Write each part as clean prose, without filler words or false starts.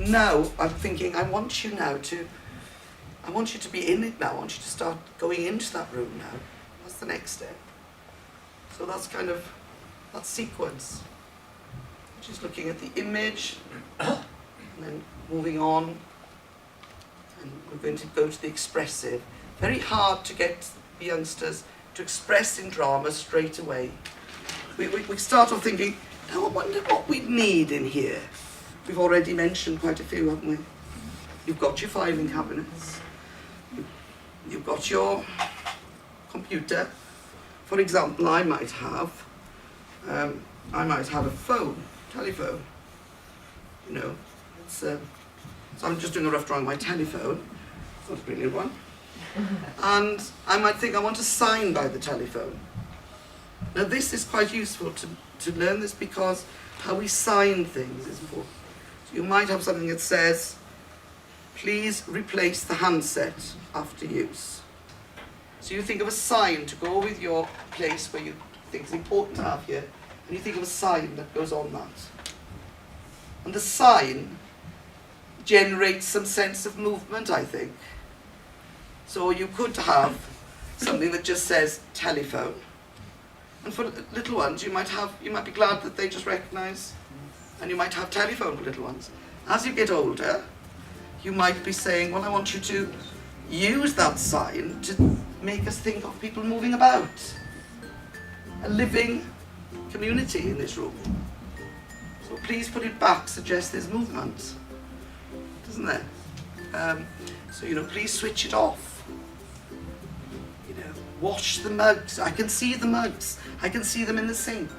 now I'm thinking, I want you to be in it now. I want you to start going into that room now. That's the next step. So that's kind of that sequence. Just looking at the image, and then moving on, and we're going to go to the expressive. Very hard to get the youngsters to express in drama straight away. We start off thinking, now I wonder what we need in here. We've already mentioned quite a few, haven't we? You've got your filing cabinets. You've got your computer. For example, I might have a telephone. You know, so I'm just doing a rough drawing of my telephone. It's not a brilliant one. And I might think I want to sign by the telephone. Now this is quite useful to learn this because how we sign things is important. So you might have something that says, please replace the handset after use. So you think of a sign to go with your place where you think it's important to have here, and you think of a sign that goes on that. And the sign generates some sense of movement, I think. So you could have something that just says telephone. And for little ones, you might be glad that they just recognise, and you might have telephone for little ones. As you get older, you might be saying, well, I want you to use that sign to make us think of people moving about. A living community in this room. So please put it back, suggest there's movement. Doesn't there? So, you know, please switch it off. You know, wash the mugs. I can see the mugs. I can see them in the sink.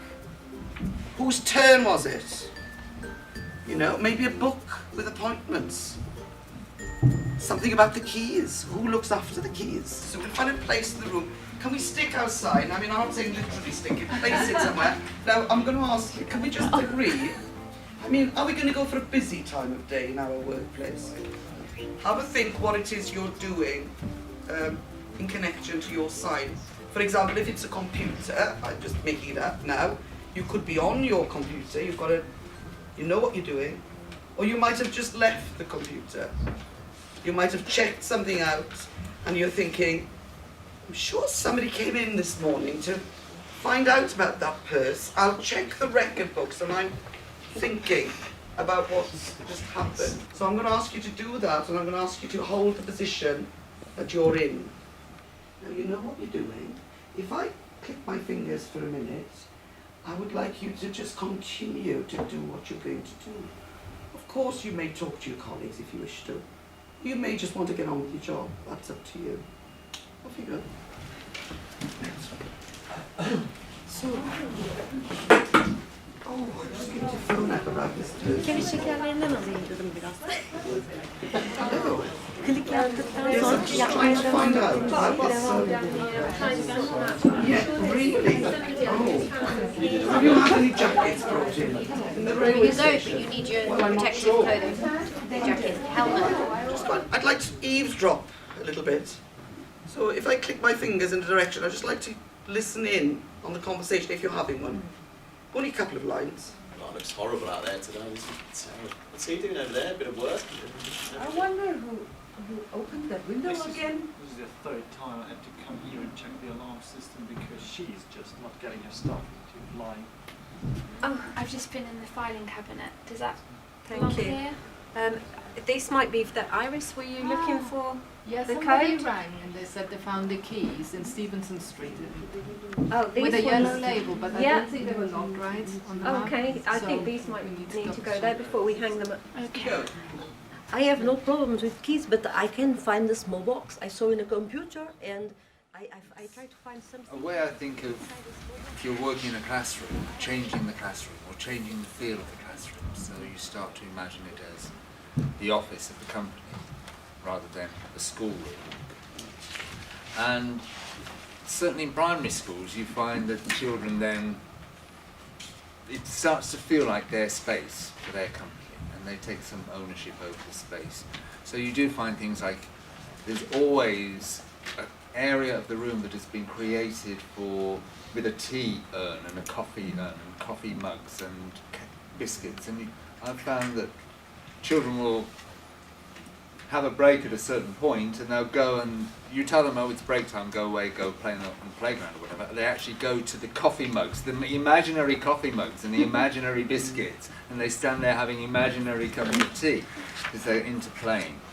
Whose turn was it? You know, maybe a book with appointments. Something about the keys. Who looks after the keys? So we'll find a place in the room. Can we stick our sign? I mean, I'm not saying literally stick it, place it somewhere. Now, I'm going to ask you, can we just agree? I mean, are we going to go for a busy time of day in our workplace? Have a think what it is you're doing in connection to your sign. For example, if it's a computer, I'm just making it up now, you could be on your computer, you know what you're doing, or you might have just left the computer. You might have checked something out and you're thinking, I'm sure somebody came in this morning to find out about that purse. I'll check the record books, and I'm thinking about what's just happened. So I'm going to ask you to do that, and I'm going to ask you to hold the position that you're in. Now you know what you're doing. If I click my fingers for a minute, I would like you to just continue to do what you're going to do. Of course you may talk to your colleagues if you wish to. You may just want to get on with your job. That's up to you. Off you go. Just give it your phone out about this too. Kan vi kika längre någonting biraz? Hello. Klik yaptıktan Yes, I'm just trying to find out about this. Yeah, really? Oh. Have you had any jackets brought in the railway You don't, but station? you need your Well, I'm not protective sure. clothing. Jacket, helmet. I'd like to eavesdrop a little bit. So if I click my fingers in a direction, I'd just like to listen in on the conversation if you're having one. Only a couple of lines. Oh, it looks horrible out there today. What's he doing over there? A bit of work? I wonder who opened that window again. This is the third time I had to come here and check the alarm system because she's just not getting her stuff into line. Oh, I've just been in the filing cabinet. Does that belong Thank you. here? This might be the Iris. Were you looking for Yes, the somebody code? rang and they said they found the keys in Stevenson Street Oh, these with a yellow ones. label, but I Yeah. don't think they were locked right on the map. Okay, I So think these might we need double to go check. there before we hang them up. Okay. Go. I have no problems with keys, but I can find the small box I saw in a computer, and I try to find A something. way I think of if you're working in a classroom, changing the classroom or changing the feel of the classroom, so you start to imagine it as the office of the company rather than a schoolroom. And certainly in primary schools you find that the children then, it starts to feel like their space for their company and they take some ownership over the space. So you do find things like there's always an area of the room that has been created with a tea urn and a coffee urn and coffee mugs and biscuits, and I've found that children will have a break at a certain point, and they'll go and you tell them, oh, it's break time, go away, go play on the playground or whatever. They actually go to the coffee mugs, the imaginary coffee mugs and the imaginary biscuits, and they stand there having imaginary cup of tea because they're into playing.